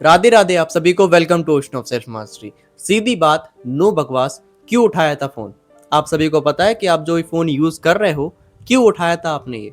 राधे राधे आप सभी को welcome to ocean of self mastery. सीधी बात, नो बकवास। क्यों उठाया था फोन? आप सभी को पता है कि आप जो फोन यूज कर रहे हो, क्यों उठाया था आपने? ये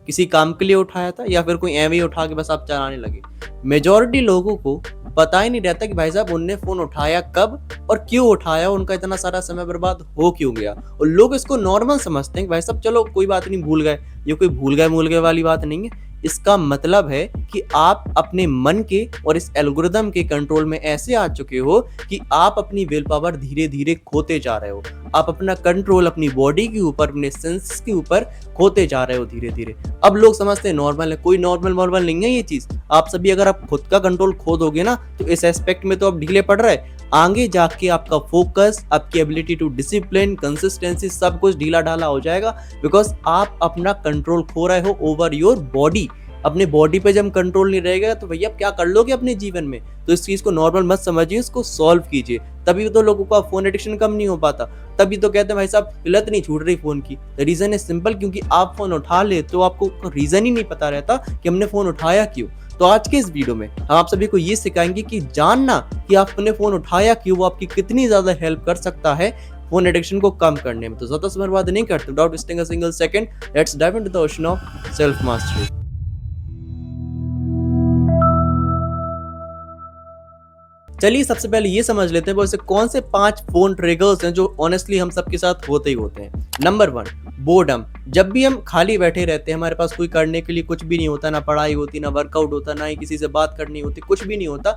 किसी काम के लिए उठाया था या फिर कोई एवं ही उठा के बस आप चलाने लगे? मेजोरिटी लोगों को पता ही नहीं रहता कि भाई साहब उनने फोन उठाया कब और क्यों उठाया, उनका इतना सारा समय बर्बाद हो क्यों गया। और लोग इसको नॉर्मल समझते हैं कि भाई साहब चलो कोई बात नहीं, भूल गए। ये कोई भूल गए वाली बात नहीं है। इसका मतलब है कि आप अपने मन के और इस एल्गोरिदम के कंट्रोल में ऐसे आ चुके हो कि आप अपनी विल पावर धीरे धीरे खोते जा रहे हो। आप अपना कंट्रोल अपनी बॉडी के ऊपर, अपने सेंसेस के ऊपर खोते जा रहे हो धीरे धीरे। अब लोग समझते हैं नॉर्मल है, कोई नॉर्मल नहीं है ये चीज। आप सभी अगर आप खुद का कंट्रोल खो दोगे ना, तो इस एस्पेक्ट में तो आप ढीले पड़ रहे हैं। आगे जाके आपका फोकस, आपकी एबिलिटी टू डिसिप्लिन, कंसिस्टेंसी, सब कुछ ढीला ढाला हो जाएगा। बिकॉज आप अपना कंट्रोल खो रहे हो ओवर योर बॉडी। अपने बॉडी पे जब कंट्रोल नहीं रहेगा तो भैया क्या कर लोगे अपने जीवन में? तो इस चीज को नॉर्मल मत समझिए, इसको सॉल्व कीजिए। तभी तो लोगों का फोन एडिक्शन कम नहीं हो पाता। तभी तो कहते हैं भाई साहब लत नहीं छूट रही फोन की। रीजन इज सिंपल, क्योंकि आप फोन उठा ले तो आपको रीजन ही नहीं पता रहता कि हमने फोन उठाया क्यों। तो आज के इस वीडियो में हम आप सभी को ये सिखाएंगे कि जानना कि आपने फोन उठाया क्यों, वो आपकी कितनी ज्यादा हेल्प कर सकता है फोन एडिक्शन को कम करने में। तो ज्यादा समय बर्बाद नहीं करते, without wasting a single second, let's dive into the ocean of self mastery. चलिए सबसे पहले ये समझ लेते हैं वैसे कौन से 5 फोन ट्रिगर्स हैं जो ऑनेस्टली हम सबके साथ होते ही होते हैं। Number 1, boredom. जब भी हम खाली बैठे रहते हैं, हमारे पास कोई करने के लिए कुछ भी नहीं होता, ना पढ़ाई होती, ना वर्कआउट होता, ना ही किसी से बात करनी होती, कुछ भी नहीं होता।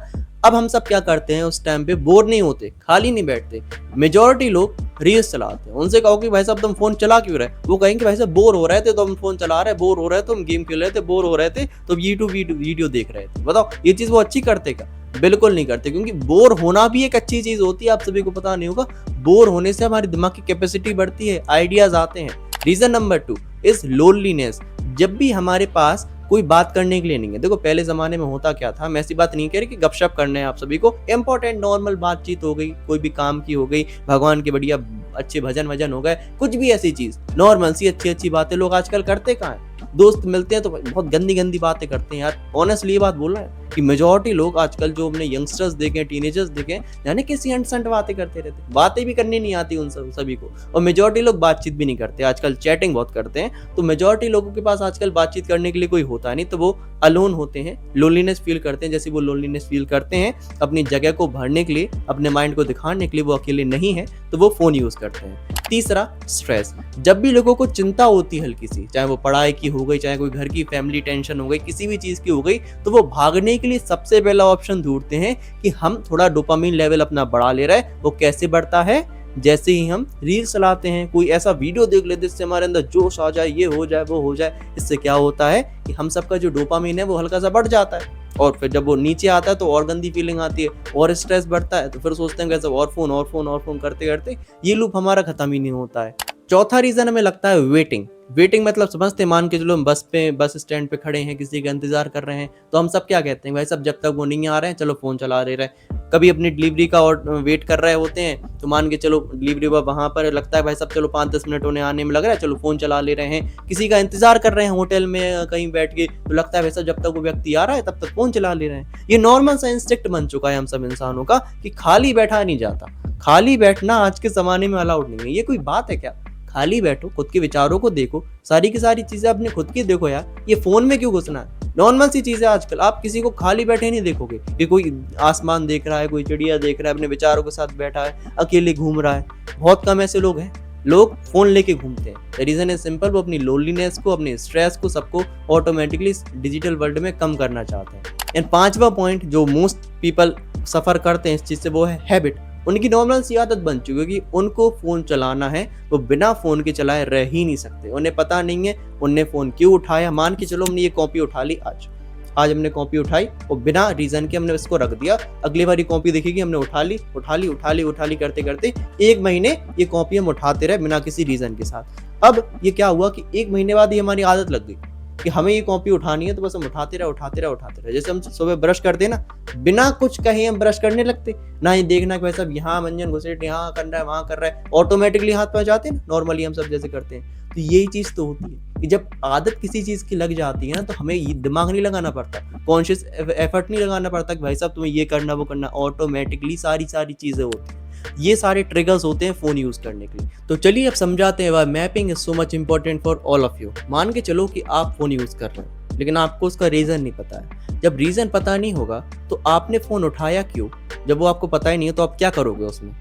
अब हम सब क्या करते हैं उस टाइम पे? बोर नहीं होते, खाली नहीं बैठते। मेजोरिटी लोग रील्स चलाते हैं। उनसे कहो कि भाई साहब तुम फोन चला क्यों रहे? वो कहेंगे भाई साहब बोर हो रहे थे तो हम फोन चला रहे, बोर हो रहे थे तो हम गेम खेल रहे थे, बोर हो रहे थे तो यूट्यूब वीडियो देख रहे थे। बताओ ये चीज वो अच्छी करते क्या? बिल्कुल नहीं करते, क्योंकि बोर होना भी एक अच्छी चीज होती है। आप सभी को पता नहीं होगा, बोर होने से हमारे दिमाग की कैपेसिटी बढ़ती है, आइडियाज आते हैं। Reason number 2 is loneliness. जब भी हमारे पास कोई बात करने के लिए नहीं है, देखो पहले जमाने में होता क्या था, मैं ऐसी बात नहीं कह रही कि गपशप करने हैं आप सभी को, इंपॉर्टेंट नॉर्मल बातचीत हो गई, कोई भी काम की हो गई, भगवान के बढ़िया अच्छे भजन वजन हो गए, कुछ भी ऐसी चीज नॉर्मल सी अच्छी अच्छी बातें लोग आजकल करते कहाँ है? दोस्त मिलते हैं तो बहुत गंदी गंदी बातें करते हैं यार। ऑनेस्टली ये बात बोल रहा है कि मेजोरिटी लोग आजकल जो हमने यंगस्टर्स देखे, टीनेजर्स देखे, यानी किसी अंट संट बातें करते रहते, बातें भी करनी नहीं आती उन सभी को। और मेजोरिटी लोग बातचीत भी नहीं करते, आजकल चैटिंग बहुत करते हैं। तो मेजोरिटी लोगों के पास आजकल बातचीत करने के लिए कोई होता नहीं, तो वो अलोन होते हैं, लोनलीनेस फील करते हैं। जैसे वो लोनलीनेस फील करते हैं, अपनी जगह को भरने के लिए, अपने माइंड को दिखाने के लिए वो अकेले नहीं है, तो वो फोन यूज करते हैं। तीसरा, स्ट्रेस। जब भी लोगों को चिंता होती है हल्की सी, चाहे वो पढ़ाई की हो गई, चाहे कोई घर की फैमिली टेंशन हो गई, किसी भी चीज की हो गई, तो वो भागने के लिए सबसे पहला ऑप्शन ढूंढते हैं कि हम थोड़ा डोपामिन लेवल अपना बढ़ा ले रहे हैं। वो कैसे बढ़ता है? जैसे ही हम रील चलाते हैं, कोई ऐसा वीडियो देख लेते जिससे हमारे अंदर जोश आ जाए, ये हो जाए वो हो जाए। इससे क्या होता है कि हम सबका जो डोपामिन है वो हल्का सा बढ़ जाता है, और फिर जब वो नीचे आता है तो और गंदी फीलिंग आती है और स्ट्रेस बढ़ता है। तो फिर सोचते हैं कैसे और फोन करते करते ये लूप हमारा खत्म ही नहीं होता है। चौथा रीजन हमें लगता है वेटिंग। वेटिंग मतलब समझते, मान के चलो हम बस स्टैंड पे खड़े हैं, किसी का इंतजार कर रहे हैं, तो हम सब क्या कहते हैं भाई सब जब तक वो नहीं आ रहे हैं चलो फोन चला ले रहे हैं। कभी अपनी डिलीवरी का और वेट कर रहे होते हैं, तो मान के चलो डिलीवरी वहां पर लगता है भाई सब चलो 5-10 मिनट उन्हें आने में लग रहा है, चलो फोन चला ले रहे हैं। किसी का इंतजार कर रहे हैं होटल में कहीं बैठ के, तो लगता है भाई सब जब तक वो व्यक्ति आ रहा है तब तक फोन चला ले रहे हैं। ये नॉर्मल सा इंस्टिंक्ट बन चुका है हम सब इंसानों का कि खाली बैठा नहीं जाता। खाली बैठना आज के जमाने में अलाउड नहीं है। ये कोई बात है क्या? खाली बैठो, खुद के विचारों को देखो, सारी की सारी चीजें अपने खुद की देखो यार। ये फोन में क्यों घुसना है? नॉर्मल सी चीजें आजकल आप किसी को खाली बैठे नहीं देखोगे कि कोई आसमान देख रहा है, कोई चिड़िया देख रहा है, अपने विचारों के साथ बैठा है, अकेले घूम रहा है। बहुत कम ऐसे लोग हैं। लोग फोन लेके घूमते हैं। द रीजन इज सिंपल, वो अपनी लोनलीनेस को, अपने स्ट्रेस को, सबको ऑटोमेटिकली डिजिटल वर्ल्ड में कम करना चाहते हैं। एंड 5वां पॉइंट जो मोस्ट पीपल सफर करते हैं इस चीज से, वो है हैबिट। उनकी नॉर्मल सी आदत बन चुकी है कि उनको फोन चलाना है, वो बिना फोन के चलाए रह ही नहीं सकते। उन्हें पता नहीं है उनने फोन क्यों उठाया। मान के चलो हमने ये कॉपी उठा ली, आज हमने कॉपी उठाई और बिना रीजन के हमने इसको रख दिया। अगली बार कॉपी दिखेगी, हमने उठा ली करते करते 1 महीने ये कॉपी हम उठाते रहे बिना किसी रीजन के साथ। अब ये क्या हुआ कि 1 महीने बाद ये हमारी आदत लग गई। कि हमें ये कॉपी उठानी है तो बस हम उठाते रहे। जैसे हम सुबह ब्रश करते हैं ना, बिना कुछ कहे हम ब्रश करने लगते, ना ये देखना कि भाई साहब यहाँ मंजन घुसेट यहाँ कर रहा है वहाँ कर रहा है, ऑटोमेटिकली हाथ पे जाते हैं ना, नॉर्मली हम सब जैसे करते हैं। तो यही चीज तो होती है कि जब आदत किसी चीज की लग जाती है ना, तो हमें ये दिमाग नहीं लगाना पड़ता, कॉन्शियस एफर्ट नहीं लगाना पड़ता कि भाई साहब तुम्हें ये करना वो करना, ऑटोमेटिकली सारी चीजें होती हैं। ये सारे ट्रिगर्स होते हैं फोन यूज करने के लिए। तो चलिए अब समझाते हैं why mapping is so much important for all of you. मान के चलो कि आप फोन यूज कर रहे हैं, लेकिन आपको उसका रीजन नहीं पता है। जब रीजन पता नहीं होगा तो आपने फोन उठाया क्यों, जब वो आपको पता ही नहीं है तो आप क्या करोगे, उसमें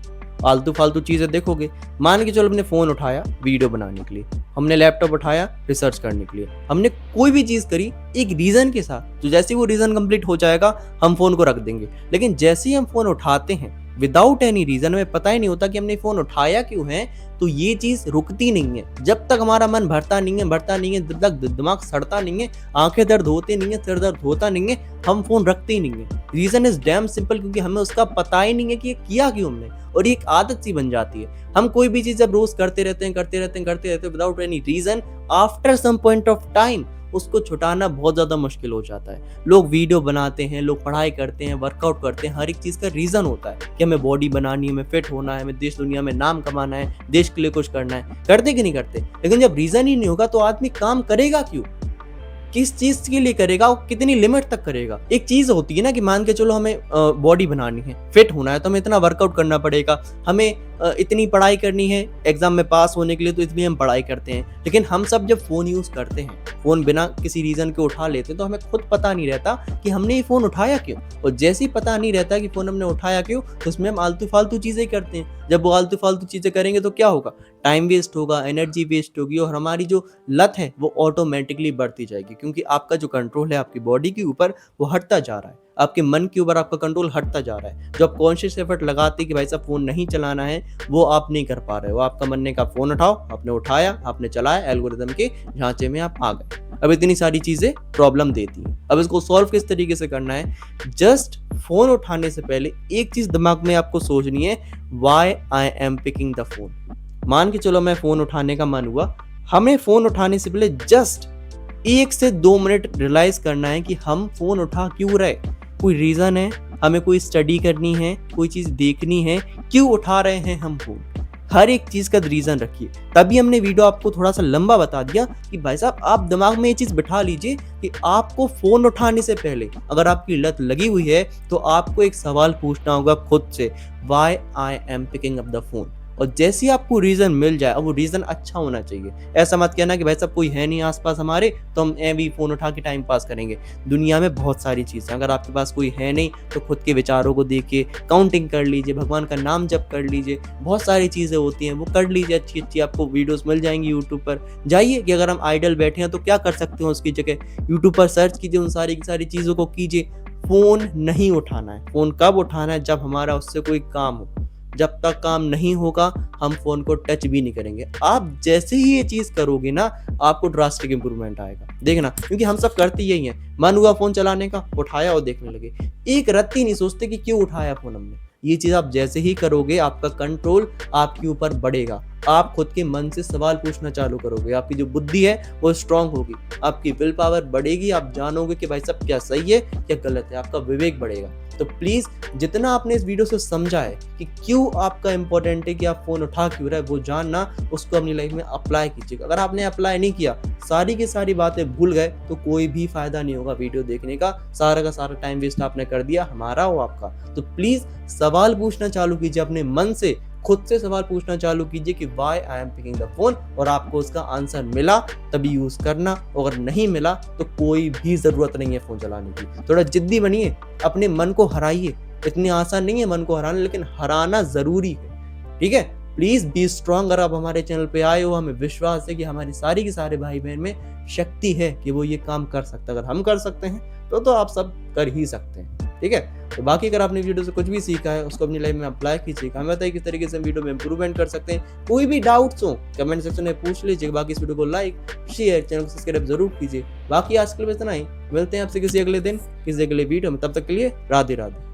आलतू फालतू चीजें देखोगे। मान के चलो हमने फोन उठाया वीडियो बनाने के लिए, हमने लैपटॉप उठाया रिसर्च करने के लिए, हमने कोई भी चीज करी एक रीजन के साथ, तो जैसे ही वो रीजन कंप्लीट हो जाएगा हम फोन को रख देंगे। लेकिन जैसे ही हम फोन उठाते हैं विदाउट एनी रीजन, हमें पता ही नहीं होता कि हमने फोन उठाया क्यों है, तो ये चीज रुकती नहीं है। जब तक हमारा मन भरता नहीं है, जब तक दिमाग सड़ता नहीं है, आंखें दर्द होते नहीं है, सिर दर्द होता नहीं है, हम फोन रखते ही नहीं है। रीजन इज डैम सिंपल, क्योंकि हमें उसका पता ही नहीं है कि ये किया क्यों हमने, और ये एक आदत सी बन जाती है। हम कोई भी चीज जब रोज करते रहते हैं without any reason, after some point of time उसको छुटाना बहुत ज्यादा मुश्किल हो जाता है। लोग वीडियो बनाते हैं, लोग पढ़ाई करते हैं, वर्कआउट करते हैं, हर एक चीज का रीजन होता है कि हमें बॉडी बनानी है, हमें फिट होना है, हमें देश दुनिया में नाम कमाना है, देश के लिए कुछ करना है। करते कि नहीं करते? लेकिन जब रीजन ही नहीं होगा तो आदमी काम करेगा क्यों, किस चीज के लिए करेगा, वो कितनी लिमिट तक करेगा। एक चीज होती है ना कि मान के चलो हमें बॉडी बनानी है, फिट होना है, तो हमें इतना वर्कआउट करना पड़ेगा, हमें इतनी पढ़ाई करनी है एग्जाम में पास होने के लिए, तो इसलिए हम पढ़ाई करते हैं। लेकिन हम सब जब फोन यूज करते हैं, फोन बिना किसी रीजन के उठा लेते हैं, तो हमें खुद पता नहीं रहता कि हमने ये फोन उठाया क्यों। और जैसे ही पता नहीं रहता कि फोन हमने उठाया क्यों, तो उसमें हम आलतू फालतू चीजें करते हैं। जब वो आलतू फालतू चीजें करेंगे तो क्या होगा, टाइम वेस्ट होगा, एनर्जी वेस्ट होगी, और हमारी जो लत है वो ऑटोमेटिकली बढ़ती जाएगी, क्योंकि आपका जो कंट्रोल है आपकी बॉडी के ऊपर वो हटता जा रहा है, आपके मन के ऊपर आपका कंट्रोल हटता जा रहा है। जो आप कॉन्शियस एफर्ट लगाते कि भाई साहब फोन नहीं चलाना है, वो आप नहीं कर पा रहे हो। आपका मन ने कहा फोन उठाओ, आपने उठाया, आपने चलाया, एल्गोरिदम के ढांचे में आप आ गए। अब इतनी सारी चीजें प्रॉब्लम देती हैं। अब इसको सॉल्व किस तरीके से करना है, जस्ट फोन उठाने से पहले एक चीज दिमाग में आपको सोचनी है, why I am picking the phone. मान के चलो मैं फोन उठाने का मन हुआ, हमें फोन उठाने से पहले जस्ट 1 से 2 मिनट रियलाइज करना है कि हम फोन उठा क्यों रहे, कोई रीजन है, हमें कोई स्टडी करनी है, कोई चीज देखनी है, क्यों उठा रहे हैं हम फोन। हर एक चीज का रीजन रखिए। तभी हमने वीडियो आपको थोड़ा सा लंबा बता दिया कि भाई साहब आप दिमाग में ये चीज बिठा लीजिए कि आपको फोन उठाने से पहले अगर आपकी लत लगी हुई है तो आपको एक सवाल पूछना होगा खुद से, why I am picking up the phone. और जैसे ही आपको रीजन मिल जाए, अब वो रीजन अच्छा होना चाहिए। ऐसा मत कहना कि भाई साहब कोई है नहीं आसपास हमारे तो हम भी फोन उठा के टाइम पास करेंगे। दुनिया में बहुत सारी चीजें, अगर आपके पास कोई है नहीं तो खुद के विचारों को देखिए, काउंटिंग कर लीजिए, भगवान का नाम जप कर लीजिए, बहुत सारी चीजें होती हैं वो कर लीजिए। अच्छी अच्छी आपको वीडियोस मिल जाएंगी यूट्यूब पर। जाइए कि अगर हम आइडल बैठे हैं तो क्या कर सकते हैं, उसकी जगह यूट्यूब पर सर्च कीजिए, उन सारी की सारी चीजों को कीजिए। फोन नहीं उठाना है। फोन कब उठाना है, जब हमारा उससे कोई काम हो। जब तक काम नहीं होगा हम फोन को टच भी नहीं करेंगे। आप जैसे ही ये चीज करोगे ना, आपको ड्रास्टिक इंप्रूवमेंट आएगा, देखना। क्योंकि हम सब करते यही हैं, मन हुआ फोन चलाने का, उठाया और देखने लगे, एक रत्ती नहीं सोचते कि क्यों उठाया फोन हमने। ये चीज आप जैसे ही करोगे आपका कंट्रोल आपके ऊपर बढ़ेगा। आप खुद के मन से सवाल पूछना चालू करोगे, आपकी जो बुद्धि है वो स्ट्रांग होगी, आपकी विल पावर बढ़ेगी, आप जानोगे कि भाई सब क्या सही है क्या गलत है, आपका विवेक बढ़ेगा। तो प्लीज जितना आपने इस वीडियो से समझा है कि क्यों आपका इंपॉर्टेंट है कि आप फोन उठा क्यों रहे, वो जानना, उसको अपनी लाइफ में अप्लाई कीजिएगा। अगर आपने अप्लाई नहीं किया, सारी की सारी बातें भूल गए, तो कोई भी फायदा नहीं होगा वीडियो देखने का। सारा का सारा टाइम वेस्ट आपने कर दिया, हमारा हो आपका। तो प्लीज सवाल पूछना चालू कीजिए, अपने मन से खुद से सवाल पूछना चालू कीजिए कि why I am picking the phone, और आपको उसका आंसर मिला तभी यूज करना, अगर नहीं मिला तो कोई भी जरूरत नहीं है फोन चलाने की। थोड़ा जिद्दी बनिए, अपने मन को हराइए। इतनी आसान नहीं है मन को हराना, लेकिन हराना जरूरी है। ठीक है, प्लीज बी स्ट्रॉन्ग। अगर आप हमारे चैनल पे आए हो, हमें विश्वास है कि हमारी सारी के सारे भाई बहन में शक्ति है कि वो ये काम कर सकते हैं। अगर हम कर सकते हैं तो आप सब कर ही सकते हैं। ठीक है, तो बाकी अगर आपने वीडियो से कुछ भी सीखा है उसको अपनी लाइफ में अप्लाई कीजिएगा। हमें बताइए किस तरीके से वीडियो में इंप्रूवमेंट कर सकते हैं। कोई भी डाउट्स हो कमेंट सेक्शन में पूछ लीजिए। बाकी इस वीडियो को लाइक शेयर, चैनल को सब्सक्राइब जरूर कीजिए। बाकी आज के लिए इतना ही, मिलते हैं आपसे किसी अगले दिन किसी अगले वीडियो में। तब तक के लिए राधे राधे।